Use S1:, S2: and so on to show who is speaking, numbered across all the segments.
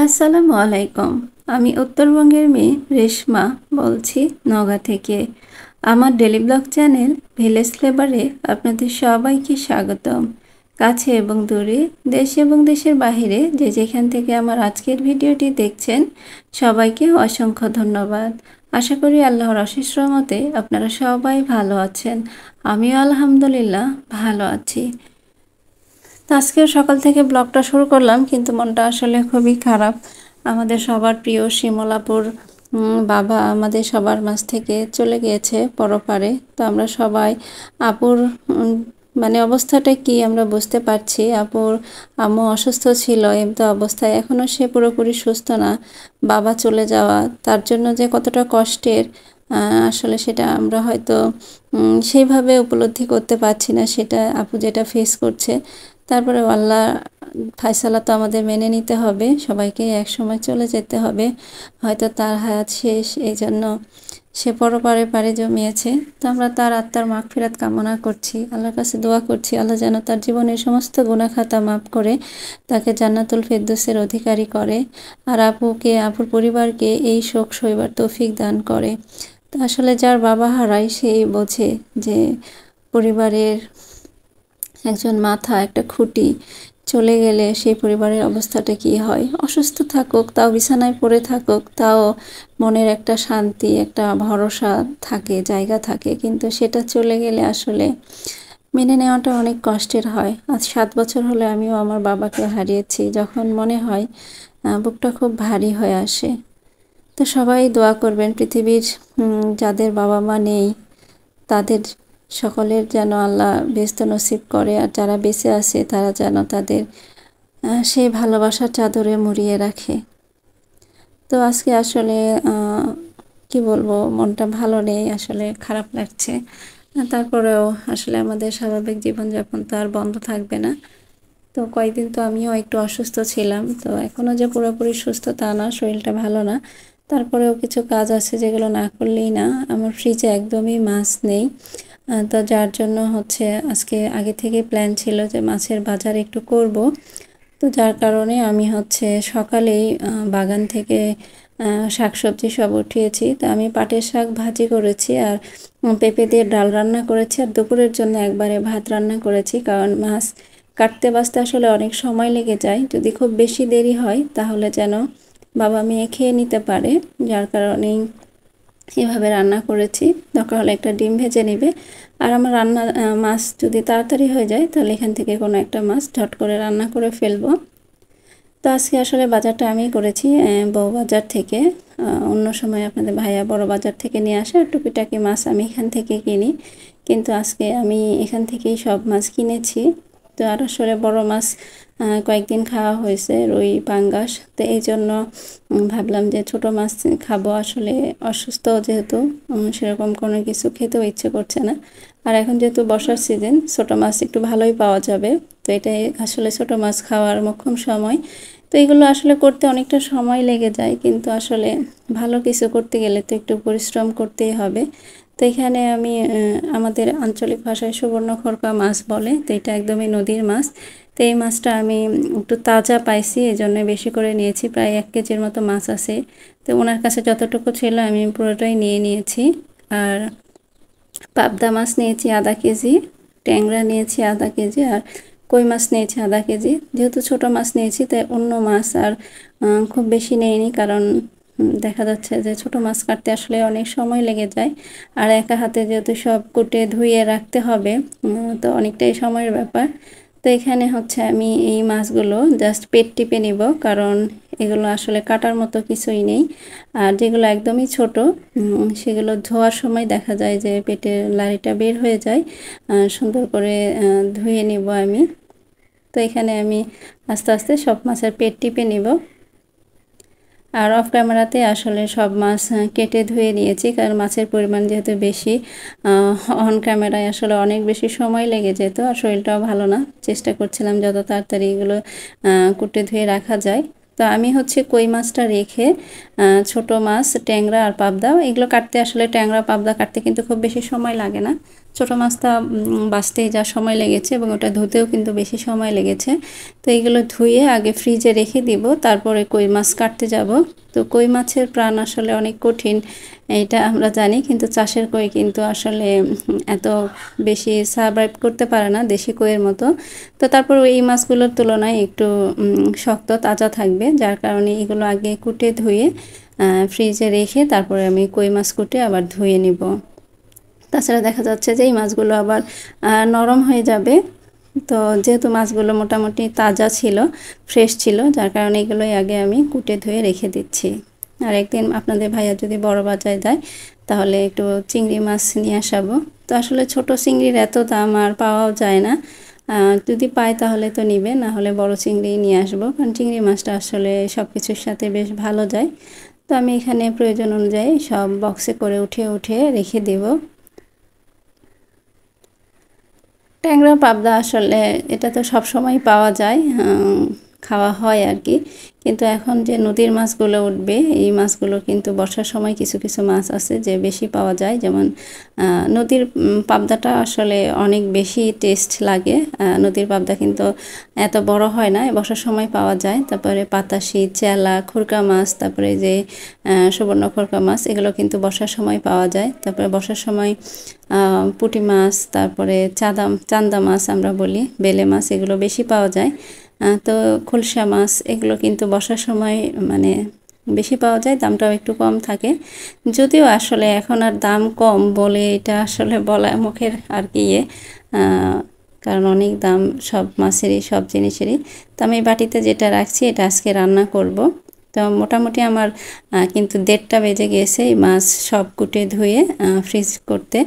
S1: আসসালামু আলাইকুম। আমি উত্তরবঙ্গের মেয়ে রেশমা বলছি, নওগাঁ থেকে। আমার ডেলি ব্লগ চ্যানেল ভিলেজ ফ্লেভারে আপনাদের সবাইকে স্বাগতম। কাছে এবং দূরে, দেশ এবং দেশের বাইরে যে যেখান থেকে আমার আজকের ভিডিওটি দেখছেন, সবাইকে অসংখ্য ধন্যবাদ। আশা করি আল্লাহর অশেষ রহমতে আপনারা সবাই ভালো আছেন। আমিও আলহামদুলিল্লাহ ভালো আছি। তো আজকে সকাল থেকে ব্লগটা শুরু করলাম, কিন্তু মনটা আসলে খুবই খারাপ। আমাদের সবার প্রিয় শিমলাপুর বাবা আমাদের সবার মাঝ থেকে চলে গিয়েছে পরপারে। তো আমরা সবাই আপুর মানে অবস্থাটা কি আমরা বুঝতে পারছি। আপুর আম্মু অসুস্থ ছিল, এমতো অবস্থায় এখনও সে পুরোপুরি সুস্থ না। বাবা চলে যাওয়া তার জন্য যে কতটা কষ্টের, আসলে সেটা আমরা হয়তো সেইভাবে উপলব্ধি করতে পারছি না, সেটা আপু যেটা ফেস করছে। তারপরে আল্লাহ ফায়সালা তো আমাদের মেনে নিতে হবে, সবাইকে এক সময় চলে যেতে হবে। হয়তো তার হায়াত শেষ, এই জন্য সে পরপারে পাড়ি জমিয়েছে। তো আমরা তার আত্মার মাগফিরাত কামনা করছি, আল্লাহর কাছে দোয়া করছি আল্লাহ যেন তার জীবনের সমস্ত গুনাহ খাতা মাফ করে তাকে জান্নাতুল ফেরদৌসের অধিকারী করে, আর আপুর পরিবারকে এই শোক সইবার তৌফিক দান করে। তো আসলে যার বাবা হারায় সেই বোঝে যে পরিবারের একজন মাথা, একটা খুঁটি চলে গেলে সেই পরিবারের অবস্থাটা কি হয়। অসুস্থ থাকুক, তাও বিছানায় পড়ে থাকুক, তাও মনের একটা শান্তি, একটা ভরসা থাকে, জায়গা থাকে, কিন্তু সেটা চলে গেলে আসলে মেনে নেওয়াটা অনেক কষ্টের হয়। আজ 7 বছর হলে আমিও আমার বাবাকে হারিয়েছি। যখন মনে হয় বুকটা খুব ভারী হয়ে আসে। তো সবাই দোয়া করবেন, পৃথিবীর যাদের বাবা মা নেই তাদের সকলের যেন আল্লাহ বেহেশত নসিব করে, আর যারা বেঁচে আছে তারা যেন তাদের সেই ভালোবাসার চাদরে মুড়িয়ে রাখে। তো আজকে আসলে কি বলবো, মনটা ভালো নেই, আসলে খারাপ লাগছে। তারপরেও আসলে আমাদের স্বাভাবিক জীবনযাপন তো আর বন্ধ থাকবে না। তো কয়েকদিন তো আমিও একটু অসুস্থ ছিলাম, তো এখনও যে পুরোপুরি সুস্থ তা না, শরীরটা ভালো না। তারপরেও কিছু কাজ আছে যেগুলো না করলেই না। আমার ফ্রিজে একদমই মাছ নেই, তো যার জন্য হচ্ছে আজকে আগে থেকে প্ল্যান ছিল যে মাছের বাজার একটু করব। তো যার কারণে আমি হচ্ছে সকালেই বাগান থেকে শাকসবজি সব উঠিয়েছি। তো আমি পাটের শাক ভাজি করেছি, আর পেঁপে দিয়ে ডাল রান্না করেছি, আর দুপুরের জন্য একবারে ভাত রান্না করেছি। কারণ মাছ কাটতে বাছতে আসলে অনেক সময় লেগে যায়, যদি খুব বেশি দেরি হয় তাহলে যেন বাবা মেয়ে খেয়ে নিতে পারে, যার কারণেই এভাবে রান্না করেছি। দরকার হলে একটা ডিম ভেজে নেবে। আর আমার রান্না মাছ যদি তাড়াতাড়ি হয়ে যায় তাহলে এখান থেকে কোনো একটা মাছ ঝট করে রান্না করে ফেলবো। তো আজকে আসলে বাজারটা আমি করেছি বউ বাজার থেকে। অন্য সময় আপনাদের ভাইয়া বড় বাজার থেকে নিয়ে আসে, আর টুকিটাকি মাছ আমি এখান থেকে কিনি, কিন্তু আজকে আমি এখান থেকেই সব মাছ কিনেছি। তো আর আসলে বড় মাছ কয়েকদিন খাওয়া হয়েছে, রুই পাঙ্গাস, তো এই জন্য ভাবলাম যে ছোট মাছ খাবো। আসলে অসুস্থ যেহেতু সেরকম কোনো কিছু খেতেও ইচ্ছে করছে না। আর এখন যেহেতু বর্ষার সিজন, ছোট মাছ একটু ভালোই পাওয়া যাবে। তো এটাই আসলে ছোট মাছ খাওয়ার মোক্ষম সময়। তো এগুলো আসলে করতে অনেকটা সময় লেগে যায়, কিন্তু আসলে ভালো কিছু করতে গেলে তো একটু পরিশ্রম করতেই হবে। তো এখানে আমি আমাদের আঞ্চলিক ভাষায় সুবর্ণখরকা মাছ বলে, তো এটা একদমই নদীর মাছ। তো এই মাছটা আমি একটু তাজা পাইছি, এই জন্য বেশি করে নিয়েছি, প্রায় 1 কেজির মতো মাছ আছে। তো ওনার কাছে যতটুকু ছিল আমি পুরোটাই নিয়ে নিয়েছি। আর পাবদা মাছ নিয়েছি আধা কেজি, ট্যাংরা নিয়েছি আধা কেজি, আর কই মাছ নিয়েছি আধা কেজি। যেহেতু ছোট মাছ নিয়েছি তাই অন্য মাছ আর খুব বেশি নেইনি, কারণ দেখা যাচ্ছে যে ছোট মাছ কাটতে আসলে অনেক সময় লেগে যায়, আর একা হাতে যেহেতু সব কুটে ধুয়ে রাখতে হবে, তো অনেকটাই সময়ের ব্যাপার। তো এখানে হচ্ছে আমি এই মাছগুলো জাস্ট পেট টিপে নিব, কারণ এগুলো আসলে কাটার মতো কিছুই নেই। আর যেগুলো একদমই ছোট সেগুলো ধোয়ার সময় দেখা যায় যে পেটের লাড়িটা বের হয়ে যায়। সুন্দর করে ধুয়ে নিব আমি। তো এখানে আমি আস্তে আস্তে সব মাছের পেট টিপে নিব। আর অফ ক্যামেরাতে আসলে সব মাছ কেটে ধুয়ে নিয়েছি, কারণ মাছের পরিমাণ যেহেতু বেশি, অন ক্যামেরায় আসলে অনেক বেশি সময় লেগে যেত, আর শরীরটাও ভালো না। চেষ্টা করছিলাম যত তাড়াতাড়ি এগুলো কুটে ধুয়ে রাখা যায়। তো আমি হচ্ছে কই মাছটা রেখে ছোট মাছ ট্যাংরা আর পাবদা এগুলো কাটতে, আসলে ট্যাংরা পাবদা কাটতে কিন্তু খুব বেশি সময় লাগে না। ছোটো মাছটা বাছতেই যা সময় লেগেছে এবং ওটা ধুতেও কিন্তু বেশি সময় লেগেছে। তো এইগুলো ধুয়ে আগে ফ্রিজে রেখে দিব, তারপরে কই মাছ কাটতে যাব। তো কই মাছের প্রাণ আসলে অনেক কঠিন, এইটা আমরা জানি, কিন্তু চাষের কই কিন্তু আসলে এত বেশি সারভাইভ করতে পারে না দেশি কইয়ের মতো। তো তারপর এই মাছগুলোর তুলনায় একটু শক্ত তাজা থাকবে, যার কারণে এগুলো আগে কুটে ধুয়ে ফ্রিজে রেখে তারপরে আমি কই মাছ কুটে আবার ধুয়ে নিব। তাছাড়া দেখা যাচ্ছে যে এই মাছগুলো আবার নরম হয়ে যাবে। তো যেহেতু মাছগুলো মোটামুটি তাজা ছিল, ফ্রেশ ছিল, যার কারণে এগুলোই আগে আমি কুটে ধুয়ে রেখে দিচ্ছি। আর একদিন আপনাদের ভাইয়া যদি বড় বাজারে যায় তাহলে একটু চিংড়ি মাছ নিয়ে আসাবো। তো আসলে ছোট চিংড়ির এত দাম আর পাওয়াও যায় না, যদি পাই তাহলে তো নিবে, না হলে বড় চিংড়ি নিয়ে আসবো, কারণ চিংড়ি মাছটা আসলে সব কিছুর সাথে বেশ ভালো যায়। তো আমি এখানে প্রয়োজন অনুযায়ী সব বক্সে করে উঠে রেখে দেব। ট্যাংরা পাবদা আসলে এটা তো সব সময় পাওয়া যায়, খাওয়া হয় আর কি। কিন্তু এখন যে নদীর মাছগুলো উঠবে, এই মাছগুলো কিন্তু বর্ষার সময় কিছু কিছু মাছ আছে যে বেশি পাওয়া যায়, যেমন নদীর পাবদাটা আসলে অনেক বেশি টেস্ট লাগে। নদীর পাবদা কিন্তু এত বড় হয় না, বর্ষার সময় পাওয়া যায়। তারপরে পাতাশি, চেলা, খুরকা মাছ, তারপরে যে সুবর্ণ খুরকা মাছ, এগুলো কিন্তু বর্ষার সময় পাওয়া যায়। তারপরে বর্ষার সময় পুঁটি মাছ, তারপরে চান্দা মাছ আমরা বলি, বেলে মাছ, এগুলো বেশি পাওয়া যায়। তো খলসা মাছ, এগুলো কিন্তু বর্ষার সময় মানে বেশি পাওয়া যায়, দামটাও একটু কম থাকে। যদিও আসলে এখন আর দাম কম বলে এটা আসলে বলা মুখের আর কি কারণ অনেক দাম সব মাছেরই, সব জিনিসেরই। তো আমি বাটিতে যেটা রাখছি এটা আজকে রান্না করব। তো মোটামুটি আমার কিন্তু 1:30 বেজে গিয়েছে এই মাছ সব কুটে ধুয়ে ফ্রিজ করতে,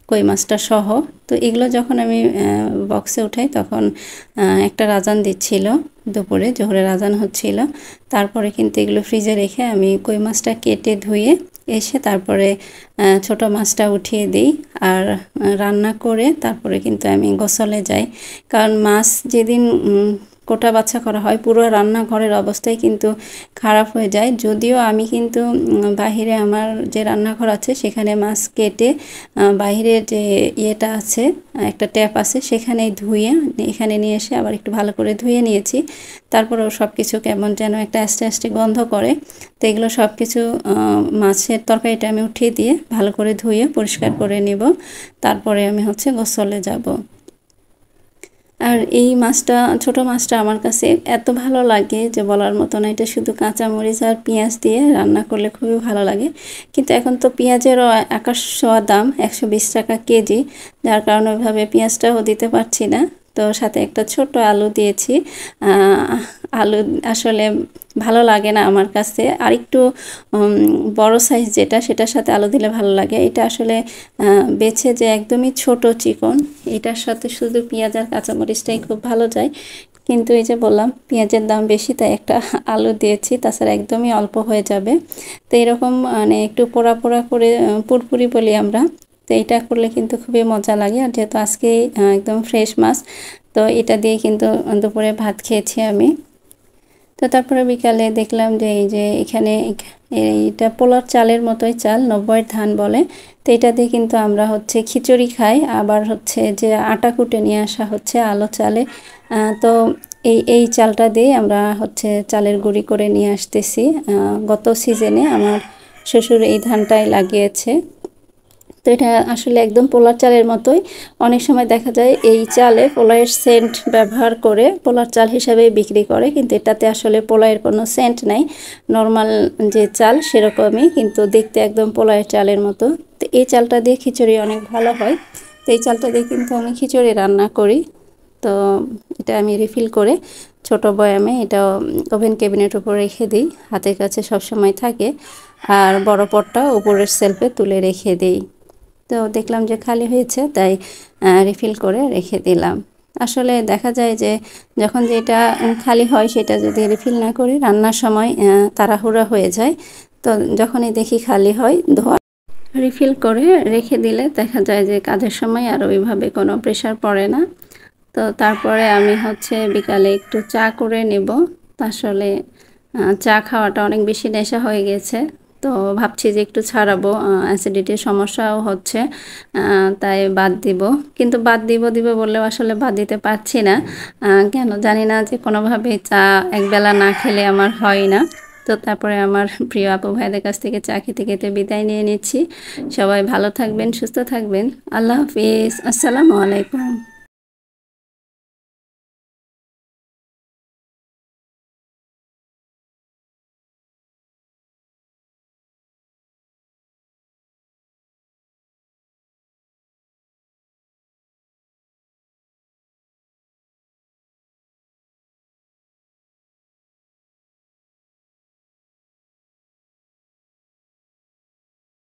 S1: কই মাছটা সহ। তো এগুলো যখন আমি বক্সে উঠাই তখন একটা রাজান দিচ্ছিল, দুপুরে জোহরের আজান হচ্ছিল। তারপরে কিন্তু এগুলো ফ্রিজে রেখে আমি কই মাছটা কেটে ধুয়ে এসে তারপরে ছোট মাছটা উঠিয়ে দিই আর রান্না করে তারপরে কিন্তু আমি গোসলে যাই। কারণ মাছ যেদিন কোটা বাছা করা হয় পুরো রান্নাঘরের অবস্থাই কিন্তু খারাপ হয়ে যায়। যদিও আমি কিন্তু বাহিরে আমার যে রান্নাঘর আছে সেখানে মাছ কেটে বাহিরে যে ইয়েটা আছে, একটা ট্যাপ আছে, সেখানেই ধুয়ে এখানে নিয়ে এসে আবার একটু ভালো করে ধুয়ে নিয়েছি। তারপরেও সব কিছু কেমন যেন একটা আস্তে আস্তে গন্ধ করে। তো এগুলো সব কিছু মাছের তরকারিটা আমি উঠিয়ে দিয়ে ভালো করে ধুয়ে পরিষ্কার করে নেব, তারপরে আমি গোসলে যাব। আর এই মাছটা, ছোট মাছটা আমার কাছে এত ভালো লাগে যে বলার মতো না। এটা শুধু কাঁচামরিচ আর পেঁয়াজ দিয়ে রান্না করলে খুবই ভালো লাগে। কিন্তু এখন তো পেঁয়াজেরও আকাশ ছোঁয়া দাম, 120 টাকা কেজি, যার কারণে ওইভাবে পেঁয়াজটাও দিতে পারছি না। তো সাথে একটা ছোট আলু দিয়েছি। আলু আসলে ভালো লাগে না আমার কাছে, আর একটু বড় সাইজ যেটা, সেটার সাথে আলু দিলে ভালো লাগে। এটা আসলে বেছে যে একদমই ছোট চিকন, এটার সাথে শুধু পেঁয়াজ আর কাঁচামরিচটাই খুব ভালো যায়। কিন্তু এই যে বললাম পেঁয়াজের দাম বেশি, তাই একটা আলু দিয়েছি, তাছাড়া একদমই অল্প হয়ে যাবে। তো এরকম মানে একটু পোড়া পোড়া করে, পুরপুরি বলি আমরা, তো এটা করলে কিন্তু খুবই মজা লাগে। আর যেহেতু আজকে একদম ফ্রেশ মাছ, তো এটা দিয়ে কিন্তু দুপুরে ভাত খেয়েছি আমি। তো তারপরে বিকালে দেখলাম যে এই যে এখানে এইটা পোলার চালের মতোই চাল, 90 ধান বলে। তো এটা দিয়ে কিন্তু আমরা খিচুড়ি খাই, আবার যে আটা কুটে নিয়ে আসা আলো চালে। তো এই চালটা দিয়ে আমরা চালের গুঁড়ি করে নিয়ে আসতেছি। গত সিজনে আমার শ্বশুর এই ধানটাই লাগিয়েছে। তো এটা আসলে একদম পোলার চালের মতোই। অনেক সময় দেখা যায় এই চালে পোলাওয়ের সেন্ট ব্যবহার করে পোলার চাল হিসাবে বিক্রি করে, কিন্তু এটাতে আসলে পোলাওয়ের কোনো সেন্ট নাই, নর্মাল যে চাল সেরকমই, কিন্তু দেখতে একদম পোলাওয়ের চালের মতো। তো এই চালটা দিয়ে খিচুড়ি অনেক ভালো হয়। তো এই চালটা দিয়ে কিন্তু আমি খিচুড়ি রান্না করি। তো এটা আমি রিফিল করে ছোট বয়ামে এটা ওভেন ক্যাবিনেট উপর রেখে দিই, হাতের কাছে সব সময় থাকে। আর বড় পটটা উপরের সেলফে তুলে রেখে দিই। তো দেখলাম যে খালি হয়েছে, তাই রিফিল করে রেখে দিলাম। আসলে দেখা যায় যে যখন যেটা খালি হয় সেটা যদি রিফিল না করি রান্নার সময় তাড়াহুড়া হয়ে যায়। তো যখনই দেখি খালি হয় ধোয়া রিফিল করে রেখে দিলে দেখা যায় যে কাজের সময় আর ওইভাবে কোনো প্রেশার পড়ে না। তো তারপরে আমি বিকালে একটু চা করে নেব। আসলে চা খাওয়াটা অনেক বেশি নেশা হয়ে গেছে। তো তো ভাবছি যে একটু ছাড়াবো, অ্যাসিডিটির সমস্যাও হচ্ছে, তাই বাদ দিব। কিন্তু বাদ দিব বললেও আসলে বাদ দিতে পারছি না, কেন জানি না, যে কোনোভাবে চা একবেলা না খেলে আমার হয় না। তো তারপরে আমার প্রিয় আপু ভাইদের কাছ থেকে চা খেতে খেতে বিদায় নিয়ে নিচ্ছি। সবাই ভালো থাকবেন, সুস্থ থাকবেন। আল্লাহ হাফিজ, আসসালামু আলাইকুম।